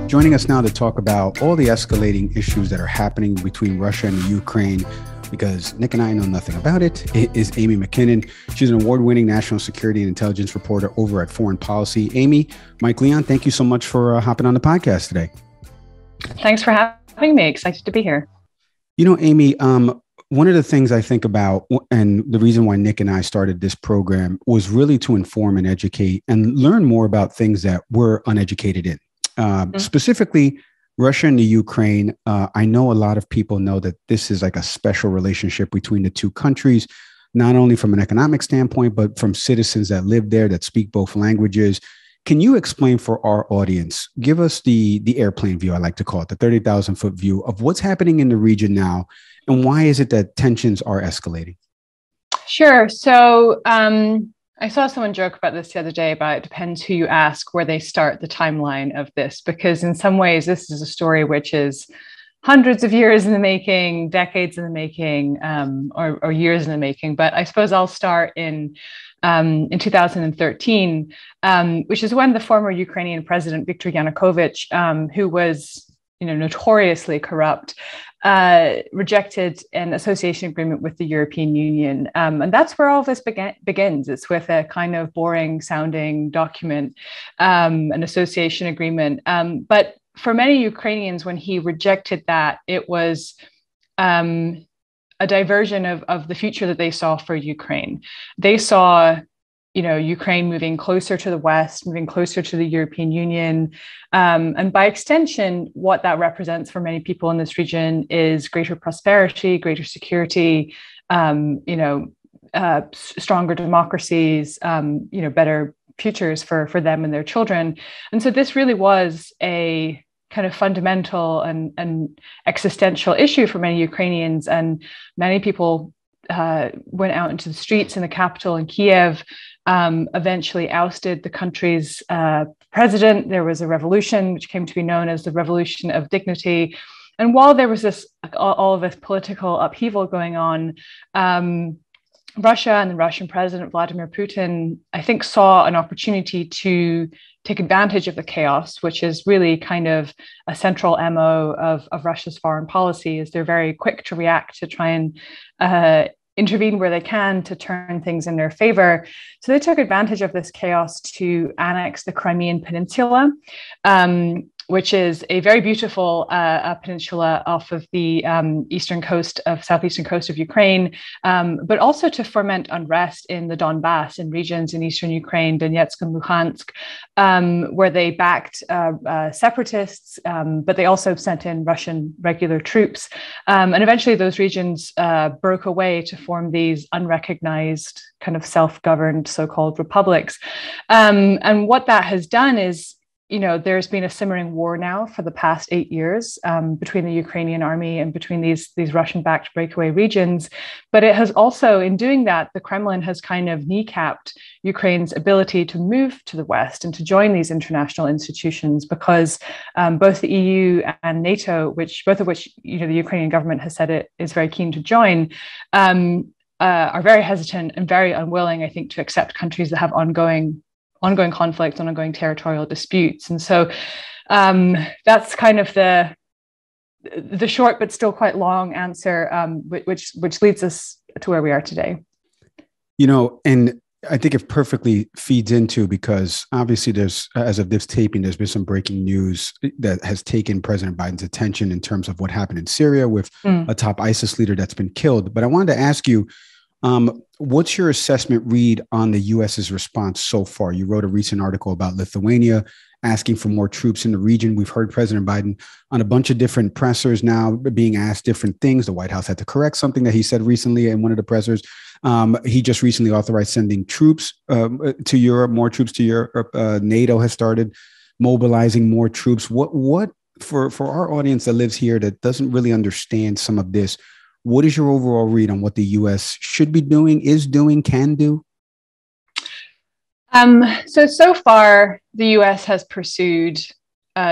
Joining us now to talk about all the escalating issues that are happening between Russia and Ukraine, because Nick and I know nothing about it, is Amy Mackinnon. She's an award-winning national security and intelligence reporter over at Foreign Policy. Amy, Mike Leon, thank you so much for hopping on the podcast today. Thanks for having me. Excited to be here. You know, Amy, one of the things I think about, and the reason why Nick and I started this program, was really to inform and educate and learn more about things that we're uneducated in. Specifically, Russia and the Ukraine. I know a lot of people know that this is like a special relationship between the two countries, not only from an economic standpoint, but from citizens that live there, that speak both languages. Can you explain for our audience, give us the airplane view, I like to call it, the 30,000 foot view of what's happening in the region now, and why is it that tensions are escalating? Sure. So I saw someone joke about this the other day about it depends who you ask where they start the timeline of this, because in some ways this is a story which is hundreds of years in the making, decades in the making, or years in the making. But I suppose I'll start in 2013, which is when the former Ukrainian president, Viktor Yanukovych, who was notoriously corrupt, rejected an association agreement with the European Union. And that's where all this begins. It's with a kind of boring sounding document, an association agreement. But for many Ukrainians, when he rejected that, it was a diversion of the future that they saw for Ukraine. They saw Ukraine moving closer to the West, moving closer to the European Union. And by extension, what that represents for many people in this region is greater prosperity, greater security, stronger democracies, better futures for them and their children. And so this really was a kind of fundamental and existential issue for many Ukrainians. And many people went out into the streets in the capital in Kiev, eventually ousted the country's president. There was a revolution, which came to be known as the Revolution of Dignity. And while there was all of this political upheaval going on, Russia and the Russian president, Vladimir Putin, I think saw an opportunity to take advantage of the chaos, which is really kind of a central MO of Russia's foreign policy, is they're very quick to react, to try and intervene where they can to turn things in their favor. So they took advantage of this chaos to annex the Crimean Peninsula, which is a very beautiful peninsula off of the southeastern coast of Ukraine, but also to foment unrest in the Donbass, in regions in eastern Ukraine, Donetsk and Luhansk, where they backed separatists, but they also sent in Russian regular troops. And eventually those regions broke away to form these unrecognized kind of self-governed so-called republics. And what that has done is, there's been a simmering war now for the past 8 years between the Ukrainian army and between these Russian-backed breakaway regions. But it has also, in doing that, the Kremlin has kind of kneecapped Ukraine's ability to move to the West and to join these international institutions, because both the EU and NATO, both of which the Ukrainian government has said it is very keen to join, are very hesitant and very unwilling, I think, to accept countries that have ongoing conflicts, ongoing territorial disputes. And so that's kind of the short but still quite long answer, which leads us to where we are today. And I think it perfectly feeds into, because obviously there's, as of this taping, there's been some breaking news that has taken President Biden's attention in terms of what happened in Syria with a top ISIS leader that's been killed. But I wanted to ask you, what's your assessment read on the U.S.'s response so far? You wrote a recent article about Lithuania asking for more troops in the region. We've heard President Biden on a bunch of different pressers now being asked different things. The White House had to correct something that he said recently in one of the pressers. He just recently authorized sending troops to Europe, more troops to Europe. NATO has started mobilizing more troops. What for our audience that lives here that doesn't really understand some of this, what is your overall read on what the U.S. should be doing, is doing, can do? So far, the U.S. has pursued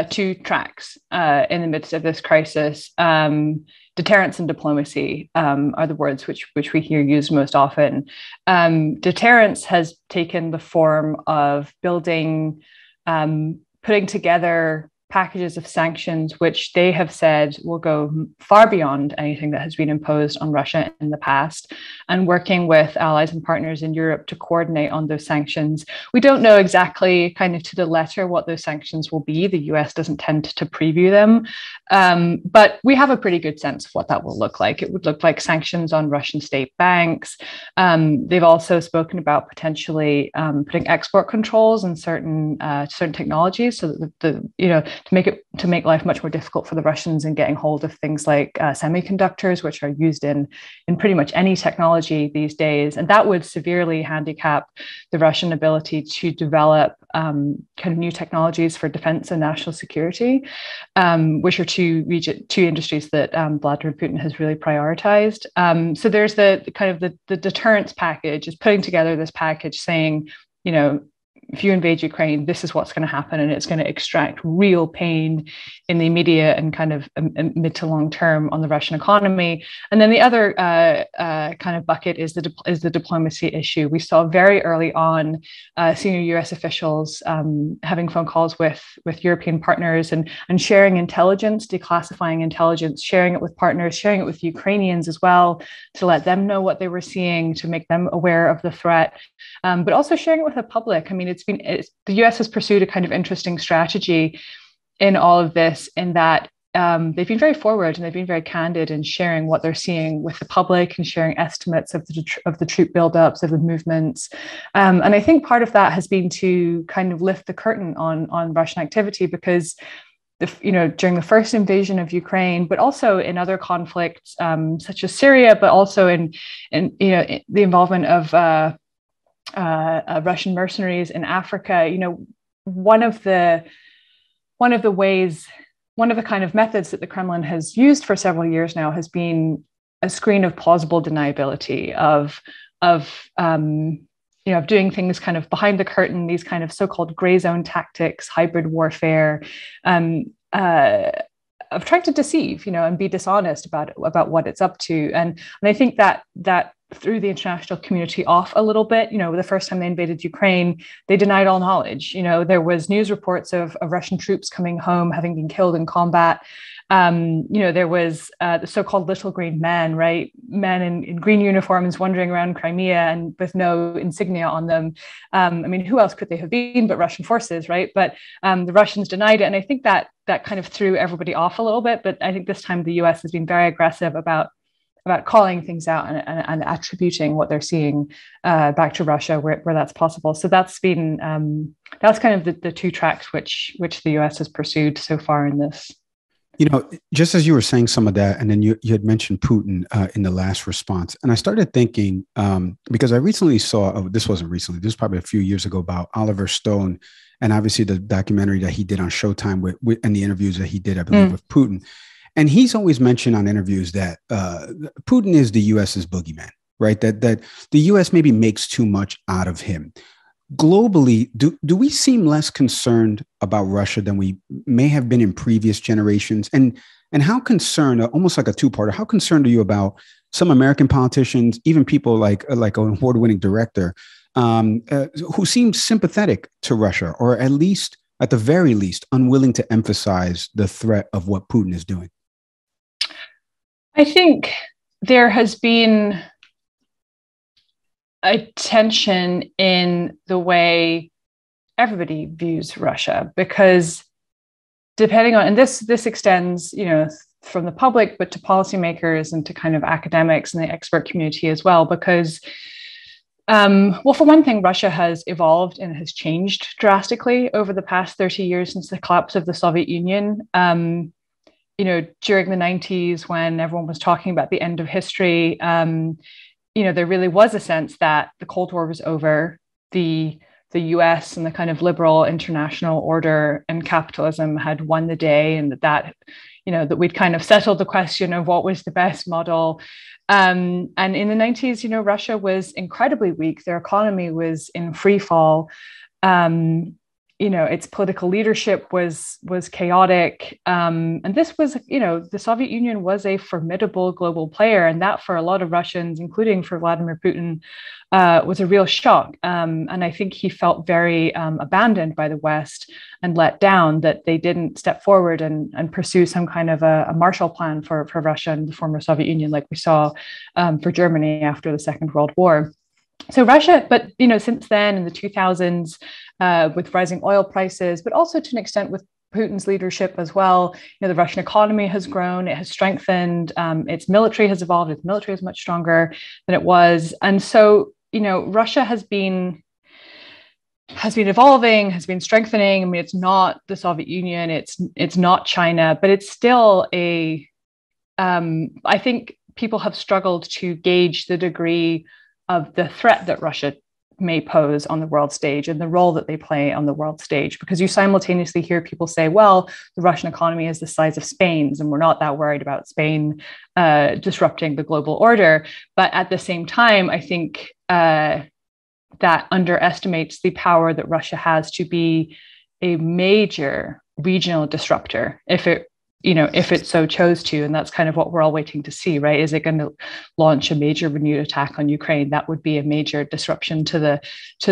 two tracks in the midst of this crisis. Deterrence and diplomacy are the words which we hear used most often. Deterrence has taken the form of building, putting together packages of sanctions, which they have said will go far beyond anything that has been imposed on Russia in the past, and working with allies and partners in Europe to coordinate on those sanctions. We don't know exactly kind of to the letter what those sanctions will be. The US doesn't tend to preview them, but we have a pretty good sense of what that will look like. It would look like sanctions on Russian state banks. They've also spoken about potentially putting export controls on certain technologies, so that to make life much more difficult for the Russians in getting hold of things like semiconductors, which are used in pretty much any technology these days. And that would severely handicap the Russian ability to develop kind of new technologies for defense and national security, which are two industries that Vladimir Putin has really prioritized. So there's the deterrence package, is putting together this package saying, if you invade Ukraine, this is what's going to happen, and it's going to extract real pain in the immediate and kind of mid to long term on the Russian economy. And then the other kind of bucket is the diplomacy issue. We saw very early on senior U.S. officials having phone calls with European partners and sharing intelligence, declassifying intelligence, sharing it with partners, sharing it with Ukrainians as well, to let them know what they were seeing, to make them aware of the threat, but also sharing it with the public. I mean, the US has pursued a kind of interesting strategy in all of this, in that they've been very forward and they've been very candid in sharing what they're seeing with the public and sharing estimates of the troop buildups, of the movements. And I think part of that has been to kind of lift the curtain on Russian activity, because during the first invasion of Ukraine, but also in other conflicts such as Syria, but also in the involvement of Russian mercenaries in Africa, one of the kind of methods that the Kremlin has used for several years now has been a screen of plausible deniability of doing things kind of behind the curtain, these kind of so-called gray zone tactics, hybrid warfare, of trying to deceive, and be dishonest about what it's up to. And I think that threw the international community off a little bit. The first time they invaded Ukraine, they denied all knowledge. There was news reports of Russian troops coming home, having been killed in combat. There was the so-called little green men, right? Men in green uniforms wandering around Crimea and with no insignia on them. Who else could they have been but Russian forces, right? But the Russians denied it. And I think that kind of threw everybody off a little bit. But I think this time the US has been very aggressive about calling things out and attributing what they're seeing back to Russia where that's possible. So that's been that's kind of the two tracks which the US has pursued so far in this. Just as you were saying some of that, and then you had mentioned Putin in the last response, and I started thinking, because I recently saw, this wasn't recently, this was probably a few years ago, about Oliver Stone, and obviously the documentary that he did on Showtime with and the interviews that he did, I believe, with Putin. And he's always mentioned on interviews that Putin is the US's boogeyman, right? That the US maybe makes too much out of him. Globally, do we seem less concerned about Russia than we may have been in previous generations? And how concerned, almost like a two-parter, how concerned are you about some American politicians, even people like an award-winning director, who seem sympathetic to Russia, or at the very least, unwilling to emphasize the threat of what Putin is doing? I think there has been a tension in the way everybody views Russia, because depending on, and this extends, from the public, but to policymakers and to kind of academics and the expert community as well, because, for one thing, Russia has evolved and has changed drastically over the past 30 years since the collapse of the Soviet Union. During the 90s, when everyone was talking about the end of history, there really was a sense that the Cold War was over. The US and the kind of liberal international order and capitalism had won the day, and that we'd kind of settled the question of what was the best model. And in the 90s, Russia was incredibly weak. Their economy was in free fall. its political leadership was chaotic, and this was, the Soviet Union was a formidable global player, and that for a lot of Russians, including for Vladimir Putin, was a real shock. And I think he felt very abandoned by the West and let down that they didn't step forward and pursue some kind of a Marshall Plan for Russia and the former Soviet Union, like we saw for Germany after the Second World War. So Russia, but since then in the 2000s, with rising oil prices, but also to an extent with Putin's leadership as well, the Russian economy has grown, it has strengthened, its military has evolved, its military is much stronger than it was, and so Russia has been evolving, has been strengthening. I mean, it's not the Soviet Union, it's not China, but it's still I think people have struggled to gauge the degree of the threat that Russia may pose on the world stage and the role that they play on the world stage, because you simultaneously hear people say, well, the Russian economy is the size of Spain's and we're not that worried about Spain disrupting the global order. But at the same time, I think that underestimates the power that Russia has to be a major regional disruptor if it so chose to. And that's kind of what we're all waiting to see, right? Is it going to launch a major renewed attack on Ukraine? That would be a major disruption to the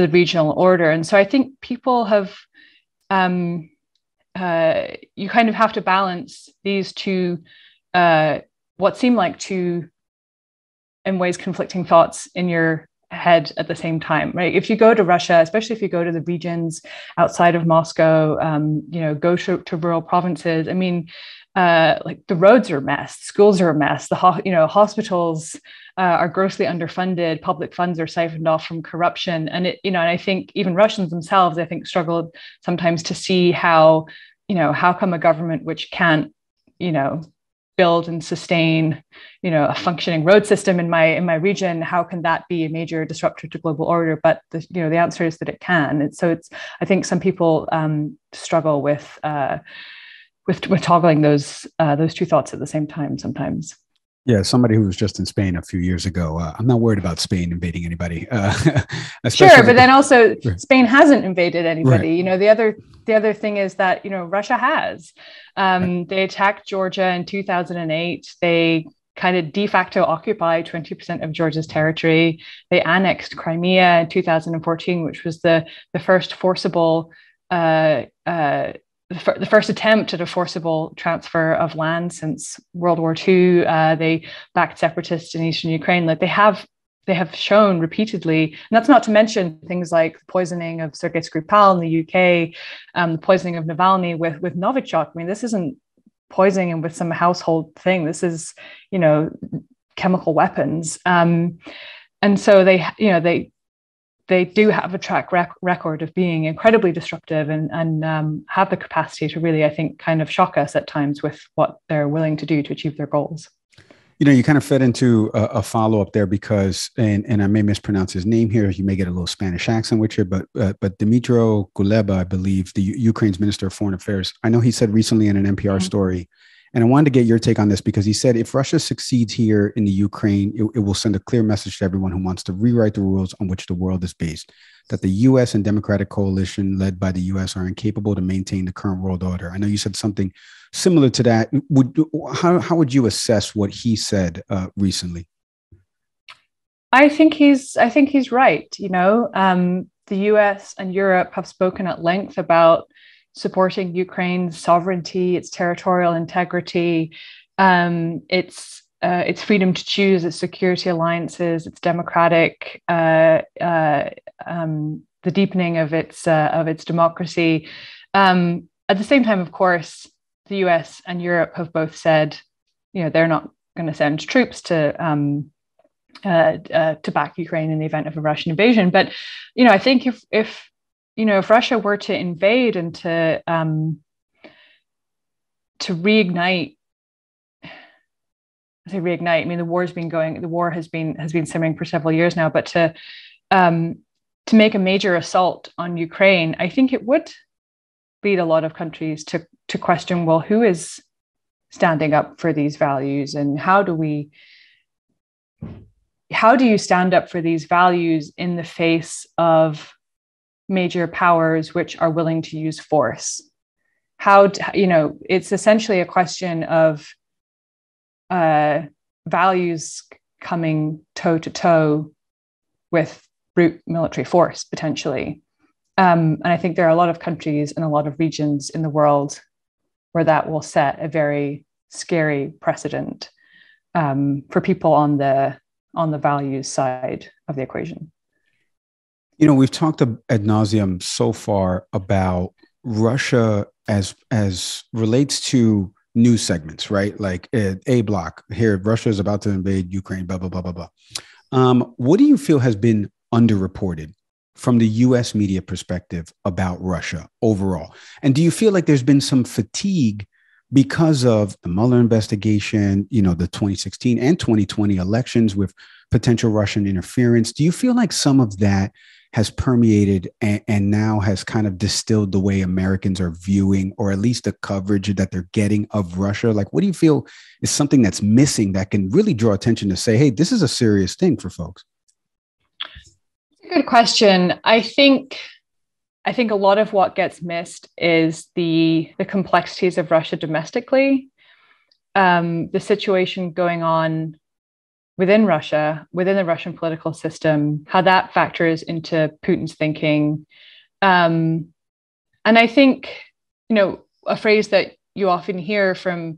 regional order. And so I think people have, you kind of have to balance these two, what seem like two, in ways, conflicting thoughts in your head at the same time, right? If you go to Russia, especially if you go to the regions outside of Moscow, go to rural provinces, I mean, like the roads are a mess, schools are a mess, the hospitals are grossly underfunded, public funds are siphoned off from corruption, and and I think even Russians themselves, I think, struggled sometimes to see how come a government which can't build and sustain a functioning road system in my region, how can that be a major disruptor to global order? But the answer is that it can. And so I think some people struggle with toggling those two thoughts at the same time sometimes. Yeah, somebody who was just in Spain a few years ago. I'm not worried about Spain invading anybody. Sure, but then also Spain hasn't invaded anybody. Right. The other thing is that Russia has. They attacked Georgia in 2008. They kind of de facto occupy 20% of Georgia's territory. They annexed Crimea in 2014, which was the first forcible. The first attempt at a forcible transfer of land since World War II. They backed separatists in eastern Ukraine. Like they have shown repeatedly, and that's not to mention things like the poisoning of Sergei Skripal in the UK, the poisoning of Navalny with Novichok. I mean, this isn't poisoning with some household thing. This is, chemical weapons. And so they do have a track record of being incredibly disruptive and have the capacity to really, I think, kind of shock us at times with what they're willing to do to achieve their goals. You kind of fed into a follow-up there because, and I may mispronounce his name here, you may get a little Spanish accent with you, but Dmytro Kuleba, I believe, the Ukraine's Minister of Foreign Affairs, I know he said recently in an NPR story, and I wanted to get your take on this because he said if Russia succeeds here in the Ukraine, it will send a clear message to everyone who wants to rewrite the rules on which the world is based, that the U.S. and democratic coalition led by the U.S. are incapable to maintain the current world order. I know you said something similar to that. How would you assess what he said recently? I think he's right. The U.S. and Europe have spoken at length about supporting Ukraine's sovereignty, its territorial integrity, its freedom to choose, its security alliances, its democratic, the deepening of its democracy. At the same time, of course, the U.S. and Europe have both said, they're not going to send troops to back Ukraine in the event of a Russian invasion. But I think if Russia were to invade and to reignite, I mean, the war has been simmering for several years now, but to make a major assault on Ukraine, I think it would lead a lot of countries to question, well, who is standing up for these values, and how do you stand up for these values in the face of major powers which are willing to use force. It's essentially a question of values coming toe to toe with brute military force, potentially. And I think there are a lot of countries and a lot of regions in the world where that will set a very scary precedent for people on the values side of the equation. We've talked ad nauseum so far about Russia as relates to news segments, right? Like A block here, Russia is about to invade Ukraine, blah, blah, blah, blah, blah. What do you feel has been underreported from the US media perspective about Russia overall? And do you feel like there's been some fatigue because of the Mueller investigation, the 2016 and 2020 elections with potential Russian interference? Do you feel like some of that has permeated and now has kind of distilled the way Americans are viewing, or at least the coverage that they're getting of Russia? Like, what do you feel is something that's missing that can really draw attention to say, hey, this is a serious thing for folks? Good question. I think a lot of what gets missed is the complexities of Russia domestically, the situation going on within Russia, within the Russian political system, how that factors into Putin's thinking. And I think, a phrase that you often hear from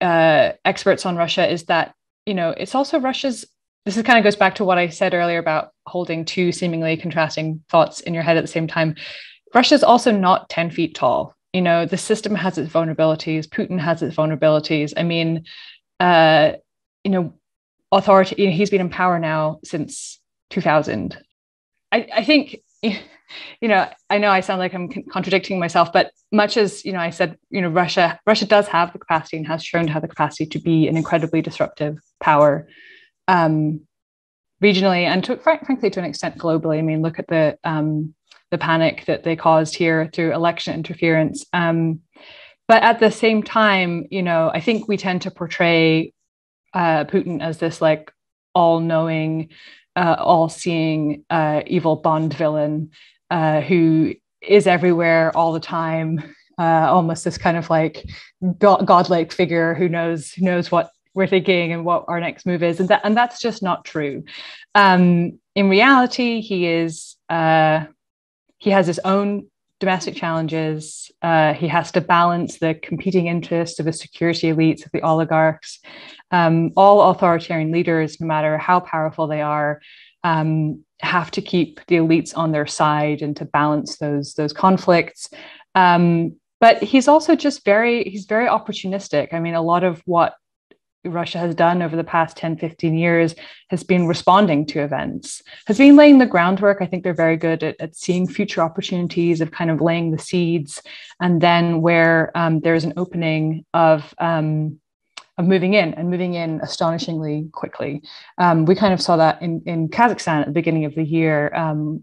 experts on Russia is that, it's also Russia's. This kind of goes back to what I said earlier about holding two seemingly contrasting thoughts in your head at the same time. Russia's also not 10 feet tall. The system has its vulnerabilities. Putin has its vulnerabilities. I mean, authority, he's been in power now since 2000. I think, I know I sound like I'm contradicting myself, but much as, I said, Russia does have the capacity and has shown to have the capacity to be an incredibly disruptive power, regionally and frankly to an extent globally. I mean, look at the panic that they caused here through election interference. But at the same time, I think we tend to portray Putin as this like all-knowing, all-seeing, evil Bond villain who is everywhere all the time, almost this kind of like godlike figure who knows what we're thinking and what our next move is, and that's just not true. In reality, he has his own domestic challenges. He has to balance the competing interests of the security elites, of the oligarchs. All authoritarian leaders, no matter how powerful they are, have to keep the elites on their side and to balance those conflicts. But he's also just very opportunistic. I mean, a lot of what Russia has done over the past 10, 15 years has been responding to events, has been laying the groundwork. I think they're very good at seeing future opportunities, of kind of laying the seeds. And then where there's an opening of moving in astonishingly quickly. We kind of saw that in Kazakhstan at the beginning of the year,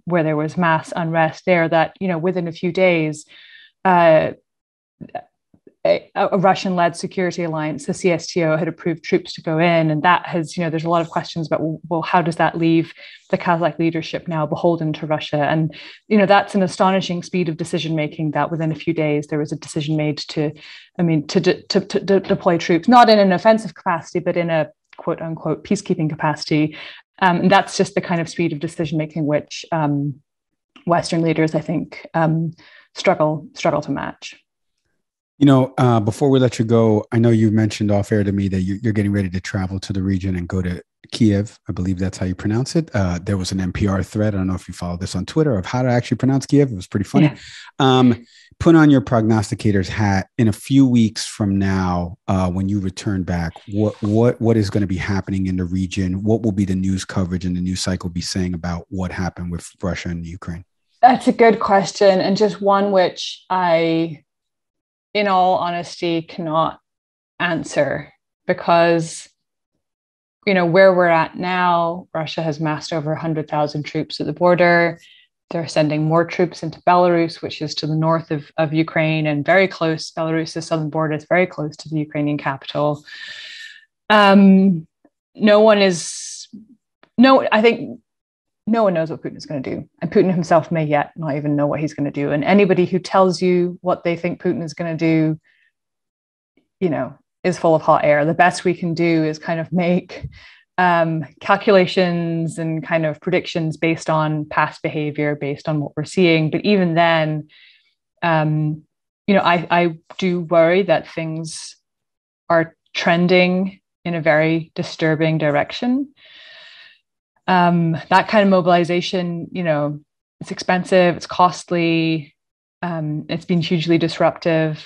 where there was mass unrest there that, within a few days, a Russian-led security alliance, the CSTO, had approved troops to go in. And that has, there's a lot of questions about, well, how does that leave the Kazakh leadership now beholden to Russia? And, that's an astonishing speed of decision-making, that within a few days, there was a decision made to deploy troops, not in an offensive capacity, but in a quote unquote peacekeeping capacity. And that's just the kind of speed of decision-making which Western leaders, I think, struggle to match. Before we let you go, I know you mentioned off air to me that you're getting ready to travel to the region and go to Kiev. I believe that's how you pronounce it. There was an NPR thread. I don't know if you follow this on Twitter, of how to actually pronounce Kiev. It was pretty funny. Yeah. Put on your prognosticator's hat. In a few weeks from now, when you return back, what is going to be happening in the region? What will be the news coverage and the news cycle be saying about what happened with Russia and Ukraine? That's a good question, and just one which I, in all honesty, cannot answer, because, where we're at now, Russia has massed over 100,000 troops at the border. They're sending more troops into Belarus, which is to the north of Ukraine and very close. Belarus's southern border is very close to the Ukrainian capital. I think no one knows what Putin is going to do. And Putin himself may yet not even know what he's going to do. And anybody who tells you what they think Putin is going to do, is full of hot air. The best we can do is kind of make calculations and kind of predictions based on past behavior, based on what we're seeing. But even then, I do worry that things are trending in a very disturbing direction. That kind of mobilization, it's expensive, it's costly, it's been hugely disruptive.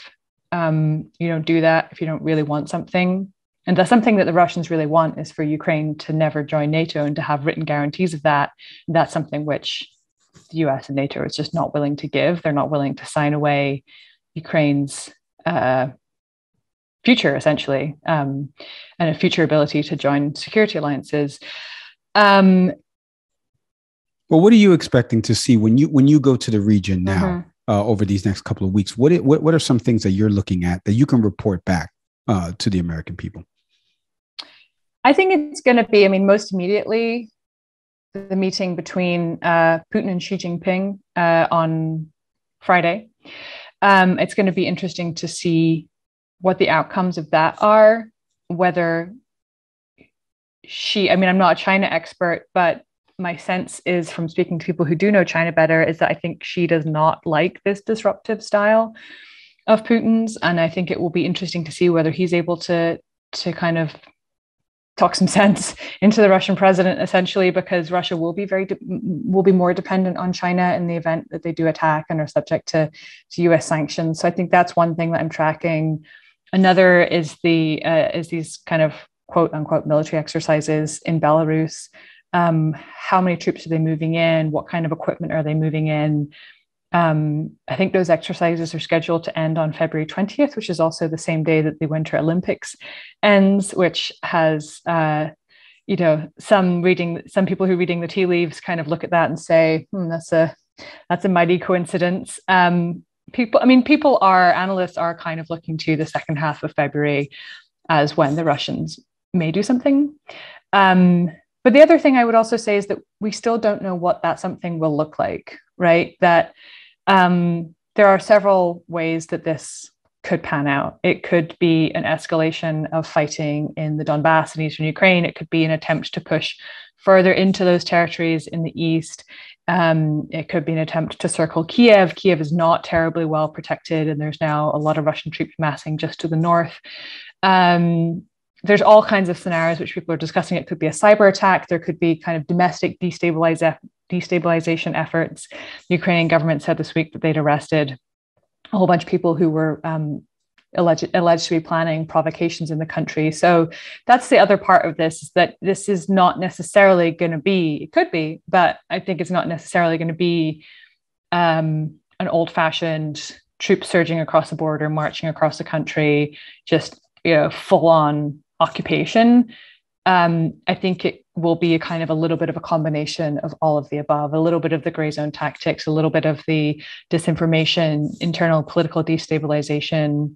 You don't do that if you don't really want something. And that's something that the Russians really want, is for Ukraine to never join NATO and to have written guarantees of that. And that's something which the US and NATO is just not willing to give. They're not willing to sign away Ukraine's future, essentially, and a future ability to join security alliances. Well, what are you expecting to see when you go to the region now, over these next couple of weeks? What are some things that you're looking at that you can report back to the American people? I think it's going to be, most immediately, the meeting between Putin and Xi Jinping on Friday. It's going to be interesting to see what the outcomes of that are, whether I'm not a China expert, but my sense is, from speaking to people who do know China better, is that I think Xi does not like this disruptive style of Putin's. And I think it will be interesting to see whether he's able to kind of talk some sense into the Russian president, essentially, because Russia will be more dependent on China in the event that they do attack and are subject to US sanctions. So I think that's one thing that I'm tracking. Another is these kind of quote unquote military exercises in Belarus. How many troops are they moving in? What kind of equipment are they moving in? I think those exercises are scheduled to end on February 20th, which is also the same day that the Winter Olympics ends, which has, some people who are reading the tea leaves kind of look at that and say, that's a mighty coincidence. Analysts are kind of looking to the second half of February as when the Russians may do something. But the other thing I would also say is that we still don't know what that something will look like, right? That there are several ways that this could pan out. It could be an escalation of fighting in the Donbass in eastern Ukraine. It could be an attempt to push further into those territories in the east. It could be an attempt to circle Kiev. Kiev is not terribly well protected, and there's now a lot of Russian troops massing just to the north. There's all kinds of scenarios which people are discussing. It could be a cyber attack. There could be kind of domestic destabilization efforts. The Ukrainian government said this week that they'd arrested a whole bunch of people who were alleged to be planning provocations in the country. So that's the other part of this, is that this is not necessarily going to be, it could be, but I think it's not necessarily going to be an old-fashioned troops surging across the border, marching across the country, just full-on occupation. I think it will be a kind of a little bit of a combination of all of the above, a little bit of the gray zone tactics, a little bit of the disinformation, internal political destabilization,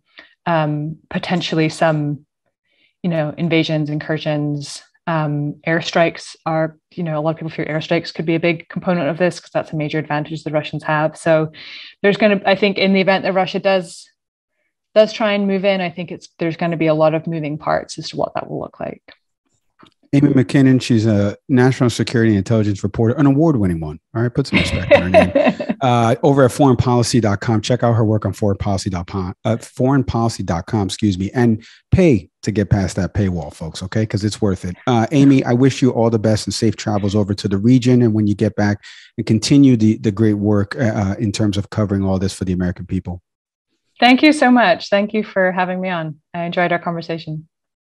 potentially some, invasions, incursions, airstrikes are, a lot of people fear airstrikes could be a big component of this, because that's a major advantage the Russians have. So I think in the event that Russia does try and move in, I think there's going to be a lot of moving parts as to what that will look like. Amy Mackinnon, she's a national security and intelligence reporter, an award-winning one. All right, put some respect on her name. Over at foreignpolicy.com. Check out her work on foreignpolicy.com, and pay to get past that paywall, folks, okay? Because it's worth it. Amy, I wish you all the best and safe travels over to the region, and when you get back, and continue the great work in terms of covering all this for the American people. Thank you so much. Thank you for having me on. I enjoyed our conversation.